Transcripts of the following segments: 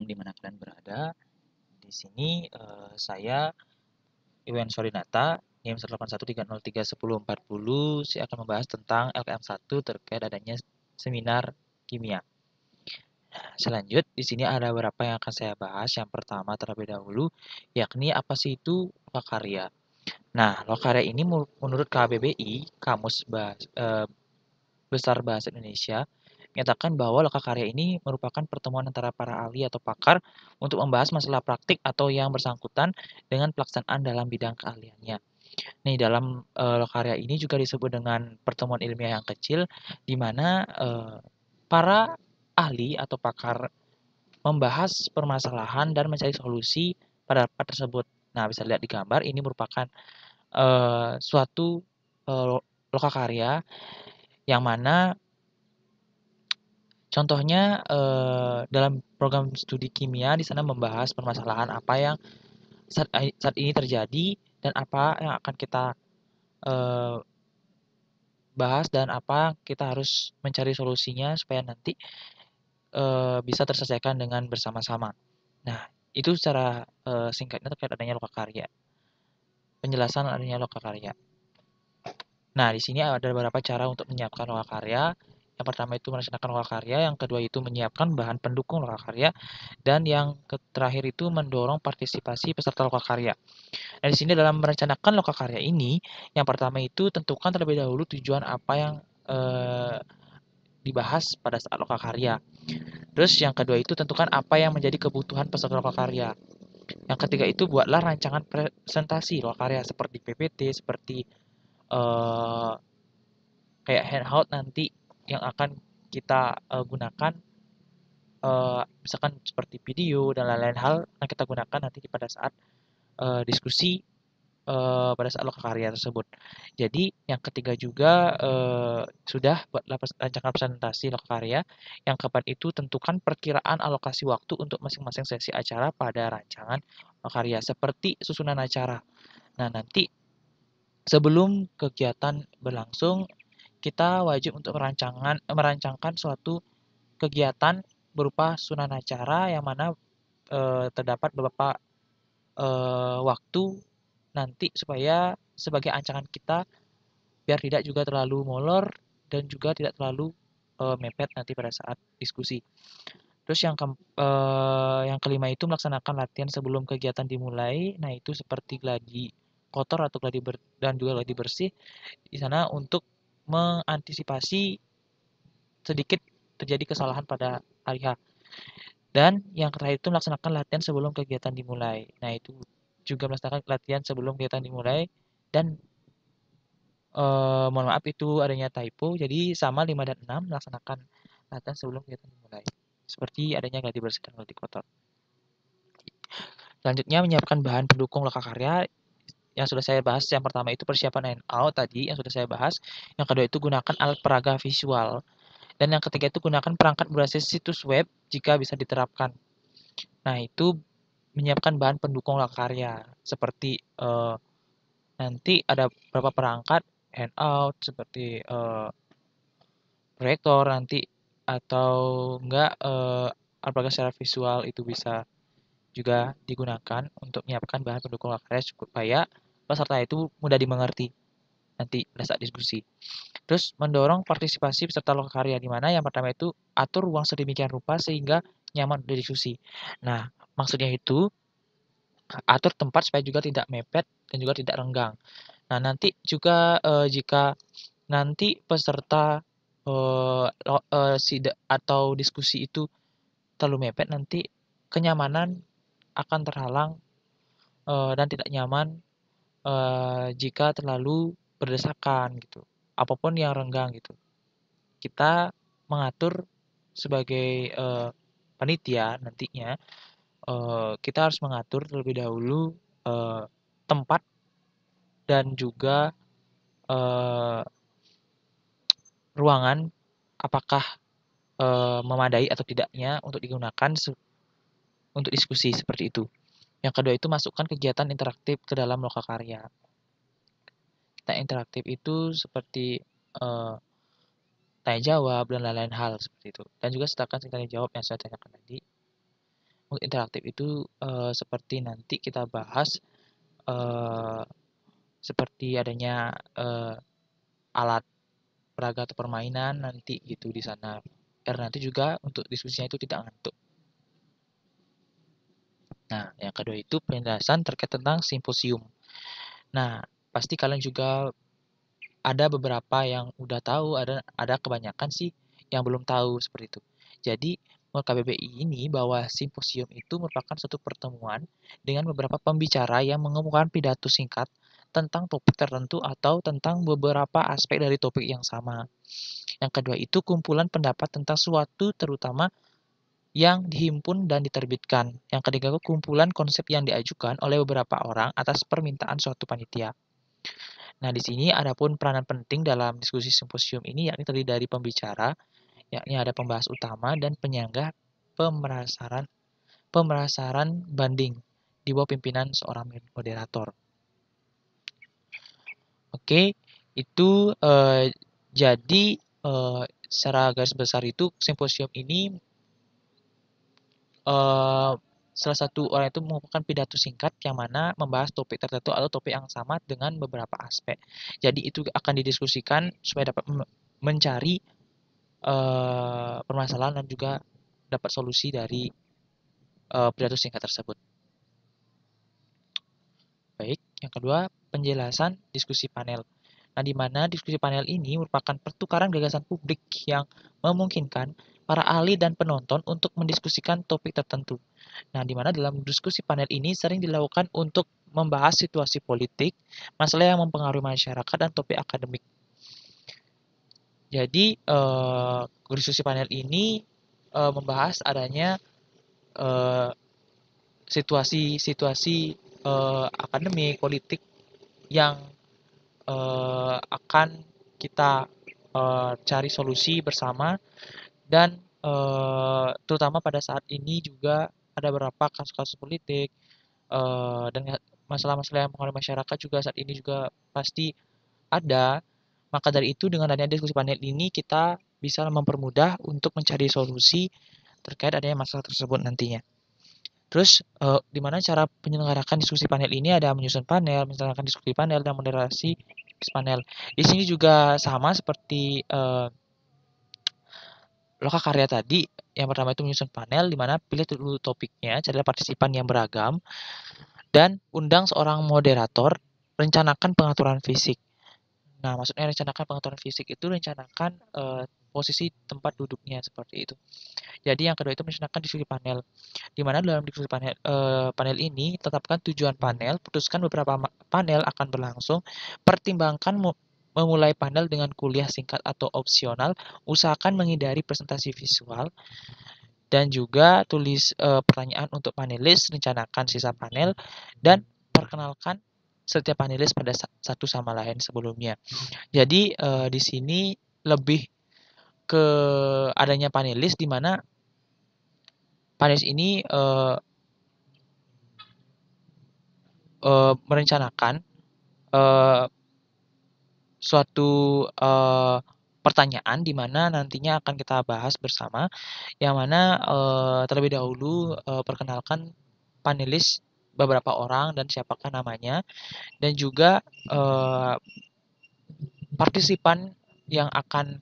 Di mana kalian berada. Di sini saya Iwan Sorinata, NIM 181303140, saya akan membahas tentang LKM1 terkait adanya seminar kimia. Selanjut, di sini ada beberapa yang akan saya bahas. Yang pertama terlebih dahulu, yakni apa sih itu lokakarya. Nah, lokakarya ini menurut KBBI, Besar Bahasa Indonesia, menyatakan bahwa lokakarya ini merupakan pertemuan antara para ahli atau pakar untuk membahas masalah praktik atau yang bersangkutan dengan pelaksanaan dalam bidang keahliannya. Nih, dalam lokarya ini juga disebut dengan pertemuan ilmiah yang kecil, di mana para ahli atau pakar membahas permasalahan dan mencari solusi pada dapat tersebut. Nah, bisa lihat di gambar, ini merupakan suatu lokakarya yang mana contohnya dalam program studi kimia di sana membahas permasalahan apa yang saat ini terjadi dan apa yang akan kita eh, bahas dan apa kita harus mencari solusinya supaya nanti bisa terselesaikan dengan bersama-sama. Nah, itu secara singkatnya terkait adanya lokakarya. Penjelasan adanya lokakarya. Nah, di sini ada beberapa cara untuk menyiapkan lokakarya. Yang pertama itu merencanakan lokakarya, yang kedua itu menyiapkan bahan pendukung lokakarya, dan yang terakhir itu mendorong partisipasi peserta lokakarya. Nah, di sini dalam merencanakan lokakarya ini, yang pertama itu tentukan terlebih dahulu tujuan apa yang eh, dibahas pada saat lokakarya. Terus yang kedua itu tentukan apa yang menjadi kebutuhan peserta lokakarya. Yang ketiga itu buatlah rancangan presentasi lokakarya seperti PPT, seperti eh, kayak handout nanti yang akan kita gunakan, misalkan seperti video dan lain-lain hal yang kita gunakan nanti pada saat diskusi pada saat lokakarya tersebut. Jadi yang ketiga juga sudah buatlah rancangan presentasi lokakarya. Yang keempat itu tentukan perkiraan alokasi waktu untuk masing-masing sesi acara pada rancangan lokakarya seperti susunan acara. Nah, nanti sebelum kegiatan berlangsung, kita wajib untuk merancangkan suatu kegiatan berupa susunan acara yang mana terdapat beberapa waktu nanti supaya sebagai ancaman kita biar tidak juga terlalu molor dan juga tidak terlalu mepet nanti pada saat diskusi. Terus yang kelima itu melaksanakan latihan sebelum kegiatan dimulai. Nah, itu seperti gladi kotor atau dan juga gladi bersih di sana untuk mengantisipasi sedikit terjadi kesalahan pada hari H. Dan yang terakhir itu melaksanakan latihan sebelum kegiatan dimulai. Nah, itu juga melaksanakan latihan sebelum kegiatan dimulai dan mohon maaf itu adanya typo, jadi sama 5 dan 6 melaksanakan latihan sebelum kegiatan dimulai. Seperti adanya gladi bersih dan gladi kotor. Selanjutnya menyiapkan bahan pendukung lokakarya yang sudah saya bahas. Yang pertama itu persiapan handout tadi yang sudah saya bahas. Yang kedua itu gunakan alat peraga visual. Dan yang ketiga itu gunakan perangkat berbasis situs web jika bisa diterapkan. Nah, itu menyiapkan bahan pendukung lokakarya seperti nanti ada beberapa perangkat handout seperti proyektor nanti atau enggak apakah secara visual itu bisa juga digunakan untuk menyiapkan bahan pendukung lokakarya supaya peserta itu mudah dimengerti nanti pada saat diskusi. Terus mendorong partisipasi peserta lokakarya di mana yang pertama itu atur ruang sedemikian rupa sehingga nyaman untuk diskusi. Nah, maksudnya itu atur tempat supaya juga tidak mepet dan juga tidak renggang. Nah, nanti juga jika nanti peserta atau diskusi itu terlalu mepet, nanti kenyamanan akan terhalang dan tidak nyaman jika terlalu berdesakan gitu. Apapun yang renggang gitu. Kita mengatur sebagai panitia nantinya kita harus mengatur terlebih dahulu tempat dan juga eh, ruangan apakah memadai atau tidaknya untuk digunakan untuk diskusi seperti itu. Yang kedua itu masukkan kegiatan interaktif ke dalam lokakarya. Kita interaktif itu seperti eh, tanya jawab dan lain-lain hal seperti itu. Dan juga sertakan tanya jawab yang saya tanyakan tadi. Untuk interaktif itu seperti nanti kita bahas eh, seperti adanya alat peraga atau permainan nanti gitu di sana. Biar nanti juga untuk diskusinya itu tidak ngantuk. Nah, yang kedua itu penjelasan terkait tentang simposium. Nah, pasti kalian juga ada beberapa yang udah tahu, ada kebanyakan sih yang belum tahu seperti itu. Jadi, menurut KBBI ini bahwa simposium itu merupakan suatu pertemuan dengan beberapa pembicara yang mengemukakan pidato singkat tentang topik tertentu atau tentang beberapa aspek dari topik yang sama. Yang kedua itu kumpulan pendapat tentang suatu terutama yang dihimpun dan diterbitkan. Yang ketiga itu kumpulan konsep yang diajukan oleh beberapa orang atas permintaan suatu panitia. Nah, di sini ada pun peranan penting dalam diskusi simposium ini yakni terdiri dari pembicara, yakni ada pembahas utama dan penyangga pemerasaran pemerasaran banding di bawah pimpinan seorang moderator. Oke, itu jadi secara garis besar itu simposium ini eh, salah satu orang itu mengumpulkan pidato singkat yang mana membahas topik tertentu atau topik yang sama dengan beberapa aspek. Jadi itu akan didiskusikan supaya dapat mencari permasalahan dan juga dapat solusi dari pidato singkat tersebut. Baik, yang kedua penjelasan diskusi panel. Nah, di mana diskusi panel ini merupakan pertukaran gagasan publik yang memungkinkan para ahli dan penonton untuk mendiskusikan topik tertentu. Nah, di mana dalam diskusi panel ini sering dilakukan untuk membahas situasi politik, masalah yang mempengaruhi masyarakat, dan topik akademik. Jadi, diskusi panel ini membahas adanya situasi-situasi akademik, politik yang akan kita cari solusi bersama dan terutama pada saat ini juga ada beberapa kasus-kasus politik dan masalah-masalah yang mempengaruhi masyarakat juga saat ini juga pasti ada. Maka dari itu dengan adanya diskusi panel ini kita bisa mempermudah untuk mencari solusi terkait adanya masalah tersebut nantinya. Terus di mana cara menyelenggarakan diskusi panel ini ada menyusun panel, menyelenggarakan diskusi panel dan moderasi panel. Di sini juga sama seperti loka karya tadi. Yang pertama itu menyusun panel di mana pilih dulu topiknya, carilah partisipan yang beragam dan undang seorang moderator, rencanakan pengaturan fisik. Nah, maksudnya rencanakan pengaturan fisik itu rencanakan posisi tempat duduknya seperti itu. Jadi yang kedua itu merencanakan diskusi panel. Di mana dalam diskusi panel ini tetapkan tujuan panel, putuskan beberapa panel akan berlangsung, pertimbangkan memulai panel dengan kuliah singkat atau opsional, usahakan menghindari presentasi visual, dan juga tulis pertanyaan untuk panelis, rencanakan sisa panel, dan perkenalkan setiap panelis pada satu sama lain sebelumnya. Jadi di sini lebih ke adanya panelis di mana panelis ini merencanakan uh, suatu pertanyaan di mana nantinya akan kita bahas bersama, yang mana terlebih dahulu perkenalkan panelis beberapa orang dan siapakah namanya, dan juga partisipan yang akan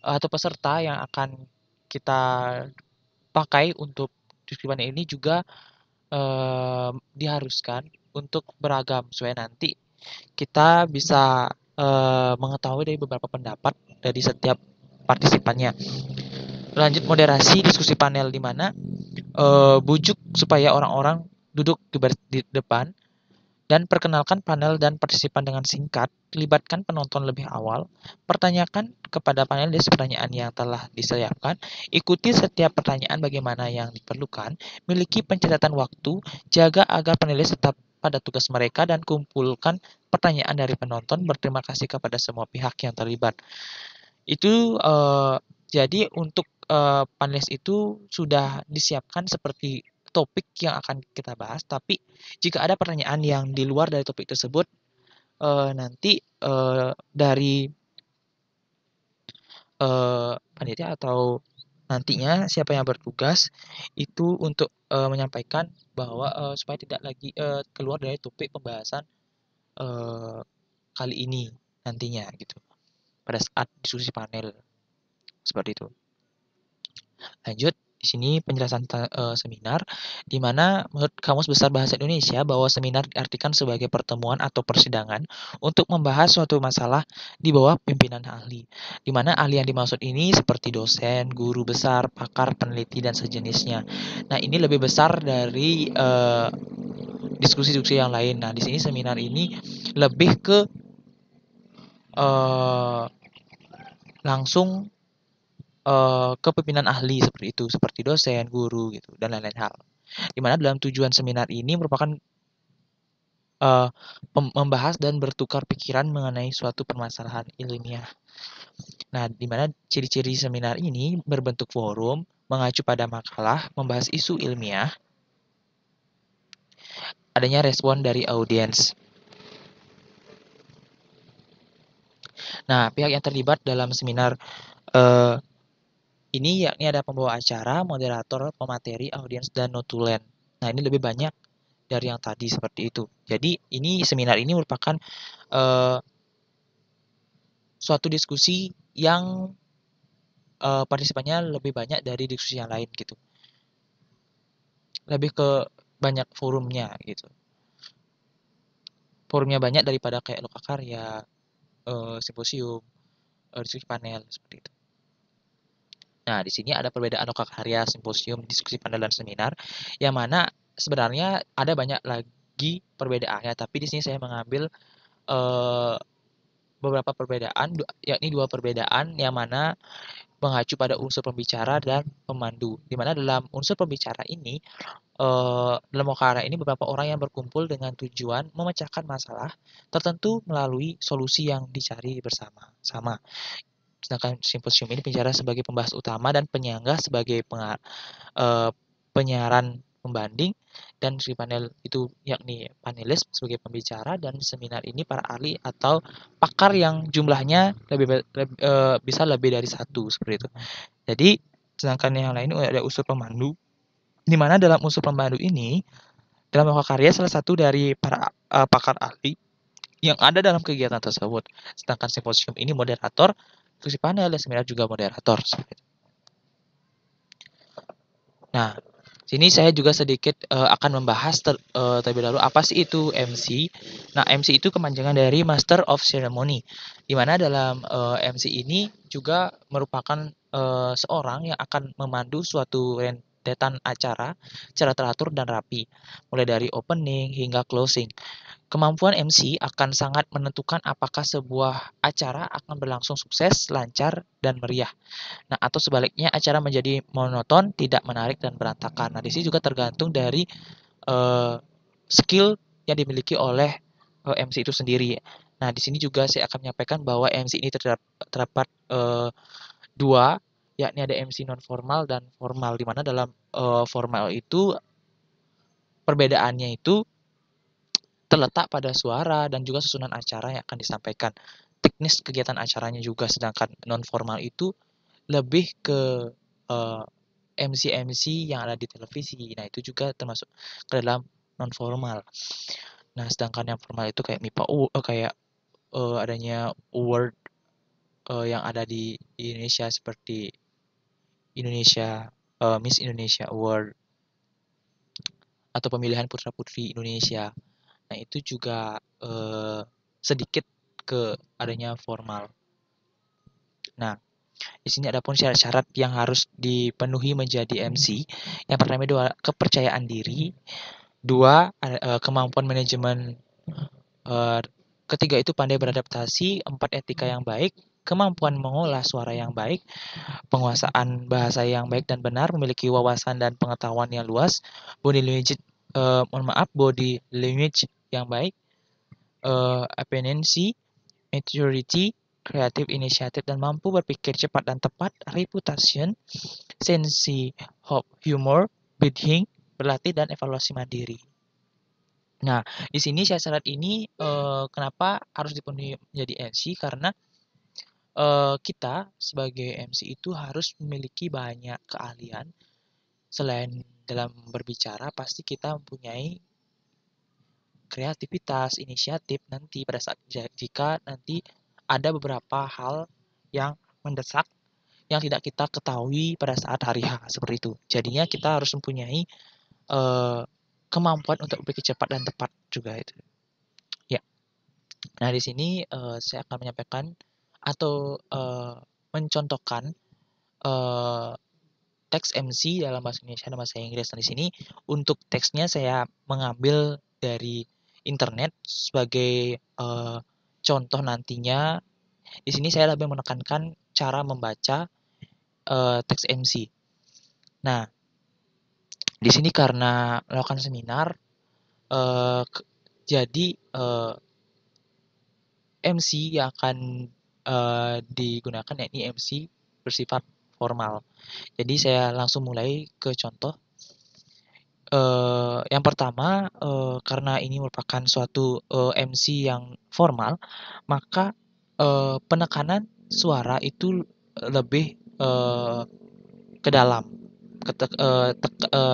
atau peserta yang akan kita pakai untuk diskusi panel ini juga diharuskan untuk beragam supaya nanti kita bisa mengetahui dari beberapa pendapat dari setiap partisipannya. Lanjut moderasi diskusi panel di mana bujuk supaya orang-orang duduk di depan dan perkenalkan panel dan partisipan dengan singkat, libatkan penonton lebih awal, pertanyakan kepada panelis pertanyaan yang telah disiapkan, ikuti setiap pertanyaan bagaimana yang diperlukan, miliki pencatatan waktu, jaga agar panelis tetap pada tugas mereka, dan kumpulkan pertanyaan dari penonton, berterima kasih kepada semua pihak yang terlibat. Itu jadi untuk panelis itu sudah disiapkan seperti topik yang akan kita bahas, tapi jika ada pertanyaan yang di luar dari topik tersebut, nanti dari panitia atau nantinya siapa yang bertugas itu untuk menyampaikan bahwa supaya tidak lagi keluar dari topik pembahasan kali ini nantinya gitu pada saat diskusi panel seperti itu. Lanjut, di sini penjelasan seminar, di mana menurut Kamus Besar Bahasa Indonesia bahwa seminar diartikan sebagai pertemuan atau persidangan untuk membahas suatu masalah di bawah pimpinan ahli. Di mana ahli yang dimaksud ini seperti dosen, guru besar, pakar, peneliti, dan sejenisnya. Nah, ini lebih besar dari diskusi-diskusi yang lain. Nah, di sini seminar ini lebih ke eh, langsung ke pimpinan ahli seperti itu, seperti dosen, guru gitu dan lain-lain hal. Di mana dalam tujuan seminar ini merupakan uh, membahas dan bertukar pikiran mengenai suatu permasalahan ilmiah. Nah, di mana ciri-ciri seminar ini berbentuk forum, mengacu pada makalah, membahas isu ilmiah, adanya respon dari audiens. Nah, pihak yang terlibat dalam seminar uh, ini yakni ada pembawa acara, moderator, pemateri, audiens, dan notulen. Nah, ini lebih banyak dari yang tadi seperti itu. Jadi ini seminar ini merupakan uh, suatu diskusi yang partisipannya lebih banyak dari diskusi yang lain gitu. Lebih ke banyak forumnya gitu. Forumnya banyak daripada kayak lokakarya, simposium, diskusi panel seperti itu. Nah, di sini ada perbedaan lokakarya, simposium, diskusi panel dan seminar yang mana sebenarnya ada banyak lagi perbedaannya, tapi di sini saya mengambil uh, beberapa perbedaan, yakni dua perbedaan yang mana mengacu pada unsur pembicara dan pemandu. Di mana dalam unsur pembicara ini, dalam Okara ini beberapa orang yang berkumpul dengan tujuan memecahkan masalah tertentu melalui solusi yang dicari bersama. Sama. Sedangkan simposium ini bicara sebagai pembahas utama dan penyangga sebagai penyiaran pembanding dan di panel itu yakni panelis sebagai pembicara dan seminar ini para ahli atau pakar yang jumlahnya bisa lebih dari satu seperti itu. Jadi sedangkan yang lain ada unsur pemandu di mana dalam unsur pemandu ini dalam karya salah satu dari para pakar ahli yang ada dalam kegiatan tersebut. Sedangkan simposium ini moderator, diskusi panel dan seminar juga moderator. Nah, sini saya juga sedikit akan membahas terlebih dahulu apa sih itu MC. Nah, MC itu kepanjangan dari Master of Ceremony, di mana dalam MC ini juga merupakan seorang yang akan memandu suatu rentetan acara secara teratur dan rapi, mulai dari opening hingga closing. Kemampuan MC akan sangat menentukan apakah sebuah acara akan berlangsung sukses, lancar, dan meriah. Nah, atau sebaliknya acara menjadi monoton, tidak menarik dan berantakan. Nah, di sini juga tergantung dari skill yang dimiliki oleh MC itu sendiri. Nah, di sini juga saya akan menyampaikan bahwa MC ini terdapat dua, yakni ada MC non formal dan formal. Di mana dalam formal itu perbedaannya itu terletak pada suara dan juga susunan acara yang akan disampaikan. Teknis kegiatan acaranya juga, sedangkan non formal itu lebih ke MC-MC yang ada di televisi. Nah, itu juga termasuk ke dalam non formal. Nah, sedangkan yang formal itu kayak kayak adanya award yang ada di Indonesia seperti Indonesia Miss Indonesia Award atau pemilihan putra-putri Indonesia. Nah, itu juga sedikit ke adanya formal. Nah, di sini ada pun syarat-syarat yang harus dipenuhi menjadi MC. Yang pertama dua kepercayaan diri, dua kemampuan manajemen, ketiga itu pandai beradaptasi, empat etika yang baik, kemampuan mengolah suara yang baik, penguasaan bahasa yang baik dan benar, memiliki wawasan dan pengetahuan yang luas, body language yang baik, appearance, maturity, creative initiative dan mampu berpikir cepat dan tepat, reputation, sensi humor, breathing, berlatih dan evaluasi mandiri. Nah, di sini syarat ini kenapa harus dipenuhi menjadi MC karena kita sebagai MC itu harus memiliki banyak keahlian. Selain dalam berbicara, pasti kita mempunyai kreativitas, inisiatif nanti pada saat jika nanti ada beberapa hal yang mendesak yang tidak kita ketahui pada saat hari H seperti itu. Jadinya kita harus mempunyai kemampuan untuk berpikir cepat dan tepat juga itu. Ya. Nah, di sini saya akan menyampaikan atau mencontohkan teks MC dalam bahasa Indonesia dan bahasa Inggris. Nah, di sini untuk teksnya saya mengambil dari internet sebagai contoh nantinya. Di sini saya lebih menekankan cara membaca teks MC. Nah, di sini karena melakukan seminar, jadi MC yang akan digunakan yakni MC bersifat formal. Jadi saya langsung mulai ke contoh. Yang pertama, karena ini merupakan suatu MC yang formal, maka penekanan suara itu lebih ke dalam.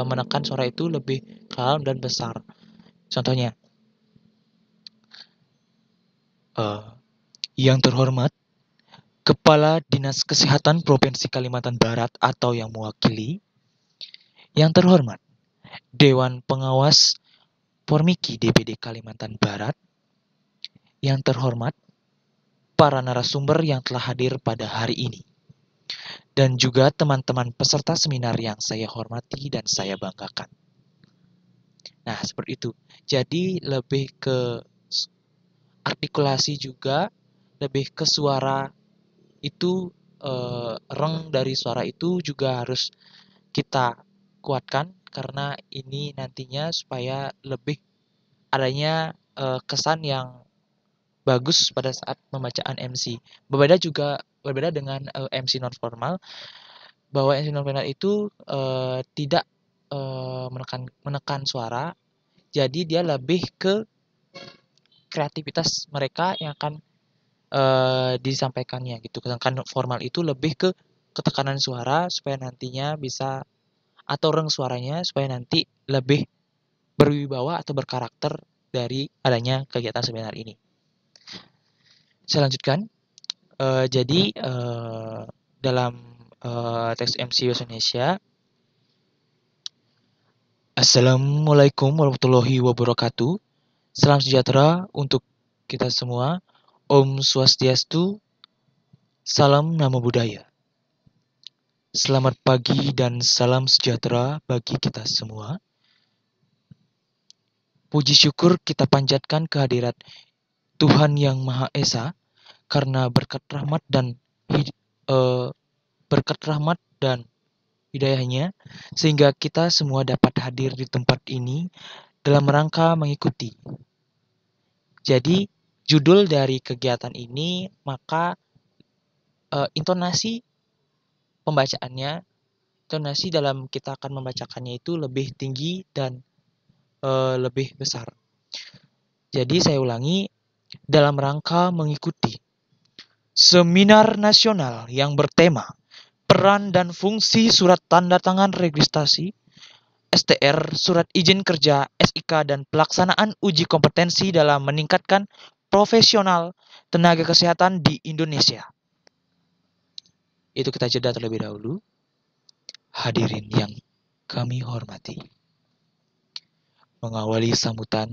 Menekan suara itu lebih ke dalam dan besar. Contohnya, yang terhormat, Kepala Dinas Kesehatan Provinsi Kalimantan Barat atau yang mewakili, yang terhormat, Dewan Pengawas Pormiki DPD Kalimantan Barat, yang terhormat, para narasumber yang telah hadir pada hari ini, dan juga teman-teman peserta seminar yang saya hormati dan saya banggakan. Nah, seperti itu. Jadi lebih ke artikulasi juga, lebih ke suara itu, reng dari suara itu juga harus kita kuatkan karena ini nantinya supaya lebih adanya kesan yang bagus pada saat pembacaan MC. Berbeda dengan MC non formal, bahwa MC non formal itu tidak menekan suara, jadi dia lebih ke kreativitas mereka yang akan disampaikannya gitu. Sedangkan formal itu lebih ke ketekanan suara supaya nantinya bisa atau reng suaranya supaya nanti lebih berwibawa atau berkarakter dari adanya kegiatan seminar ini. Saya lanjutkan. Jadi dalam teks MC bahasa Indonesia, Assalamualaikum warahmatullahi wabarakatuh. Salam sejahtera untuk kita semua. Om Swastiastu. Salam Namo Buddhaya. Selamat pagi dan salam sejahtera bagi kita semua. Puji syukur kita panjatkan kehadirat Tuhan Yang Maha Esa karena berkat rahmat dan hidayahnya sehingga kita semua dapat hadir di tempat ini dalam rangka mengikuti. Jadi judul dari kegiatan ini maka intonasi pembacaannya, intonasi dalam kita akan membacakannya itu lebih tinggi dan lebih besar. Jadi saya ulangi, dalam rangka mengikuti seminar nasional yang bertema peran dan fungsi surat tanda tangan registrasi, STR, surat izin kerja, SIK, dan pelaksanaan uji kompetensi dalam meningkatkan profesional tenaga kesehatan di Indonesia. Itu kita jeda terlebih dahulu. Hadirin yang kami hormati. Mengawali sambutan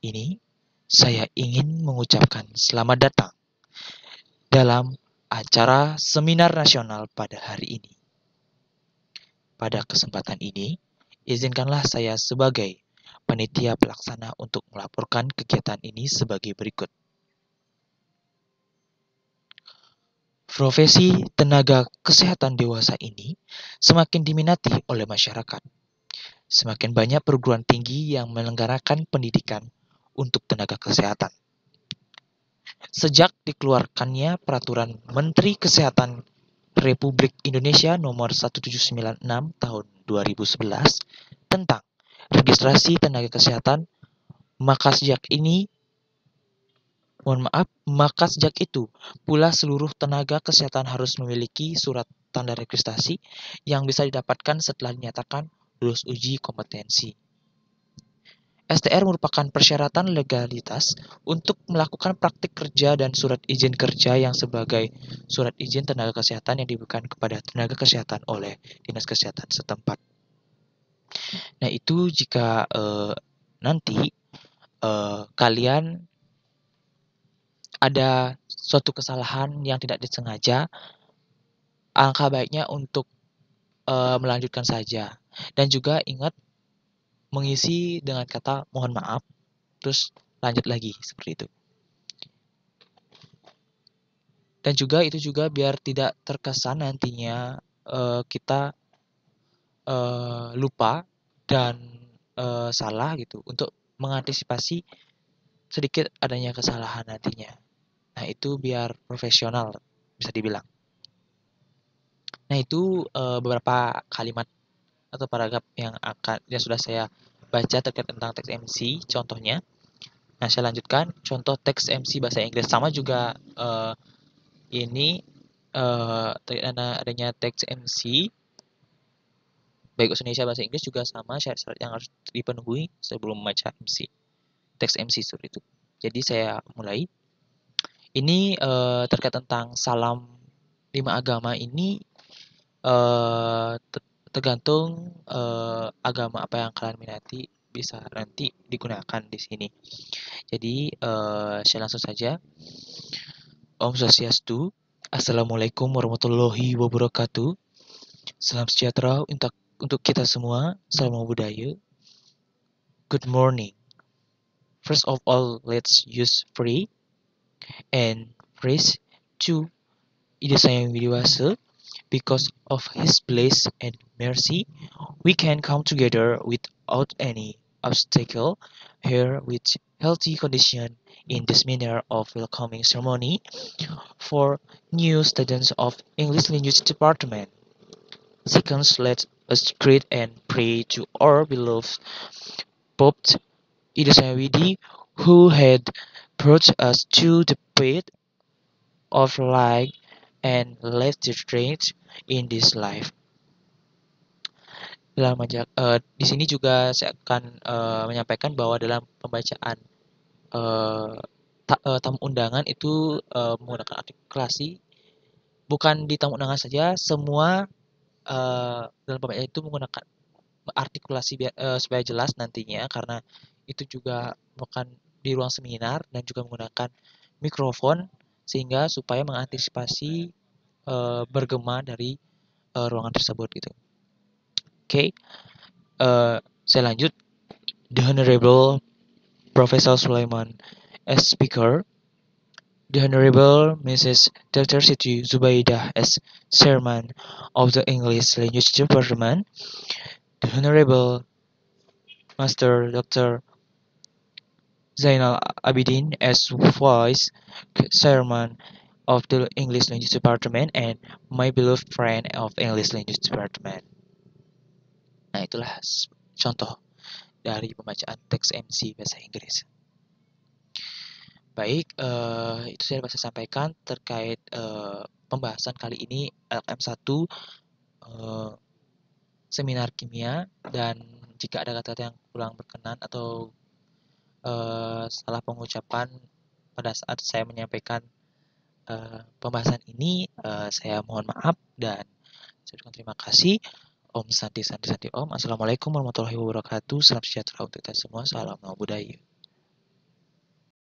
ini, saya ingin mengucapkan selamat datang dalam acara seminar nasional pada hari ini. Pada kesempatan ini, izinkanlah saya sebagai panitia pelaksana untuk melaporkan kegiatan ini sebagai berikut. Profesi tenaga kesehatan dewasa ini semakin diminati oleh masyarakat. Semakin banyak perguruan tinggi yang menyelenggarakan pendidikan untuk tenaga kesehatan. Sejak dikeluarkannya Peraturan Menteri Kesehatan Republik Indonesia Nomor 1796 Tahun 2011 tentang registrasi tenaga kesehatan, maka sejak ini Mohon maaf, maka sejak itu pula seluruh tenaga kesehatan harus memiliki surat tanda registrasi yang bisa didapatkan setelah dinyatakan lulus uji kompetensi. STR merupakan persyaratan legalitas untuk melakukan praktik kerja dan surat izin kerja yang sebagai surat izin tenaga kesehatan yang diberikan kepada tenaga kesehatan oleh Dinas Kesehatan setempat. Nah, itu jika nanti kalian ada suatu kesalahan yang tidak disengaja, alangkah baiknya untuk melanjutkan saja. Dan juga ingat mengisi dengan kata mohon maaf, terus lanjut lagi seperti itu. Dan juga itu juga biar tidak terkesan nantinya kita lupa dan salah gitu untuk mengantisipasi sedikit adanya kesalahan nantinya. Nah, itu biar profesional bisa dibilang. Nah, itu beberapa kalimat atau paragraf yang sudah saya baca terkait tentang teks MC contohnya. Nah, saya lanjutkan contoh teks MC bahasa Inggris sama juga ini adanya teks MC baik bahasa Indonesia bahasa Inggris juga sama syarat-syarat yang harus dipenuhi sebelum membaca MC teks MC seperti itu. Jadi saya mulai. Ini terkait tentang salam 5 agama ini eh, tergantung agama apa yang kalian minati bisa nanti digunakan di sini. Jadi saya langsung saja. Om Swastiastu. Assalamualaikum warahmatullahi wabarakatuh. Salam sejahtera untuk kita semua. Salam budaya. Good morning. First of all, let's use free and praise to Ida Sang Widiwasa. Because of His bliss and mercy, we can come together without any obstacle here with healthy condition in this manner of welcoming ceremony for new students of English Language Department. Second, let us greet and pray to our beloved Pope Idasawidi, who had brought us to the path of light and left the strength in this life. Di sini juga saya akan menyampaikan bahwa dalam pembacaan eh, tamu undangan itu menggunakan artikulasi, bukan di tamu undangan saja, semua dalam pembacaan itu menggunakan artikulasi supaya jelas nantinya, karena itu juga bukan di ruang seminar dan juga menggunakan mikrofon sehingga supaya mengantisipasi bergema dari ruangan tersebut gitu. Oke, saya lanjut. The Honorable Professor Sulaiman as Speaker, the Honorable Mrs. Dr. Siti Zubaidah as Chairman of the English Language Department, the Honorable Master Dr. Zainal Abidin as Vice Chairman of the English Language Department, and my beloved friend of English Language Department. Nah, itulah contoh dari pembacaan teks MC bahasa Inggris. Baik, itu saya dapat saya sampaikan terkait pembahasan kali ini LM1 seminar kimia, dan jika ada kata-kata yang kurang berkenan atau salah pengucapan pada saat saya menyampaikan pembahasan ini, saya mohon maaf dan saya ucapkan terima kasih. Om Santi Santi Santi Om. Assalamualaikum warahmatullahi wabarakatuh. Salam sejahtera untuk kita semua. Salam budaya.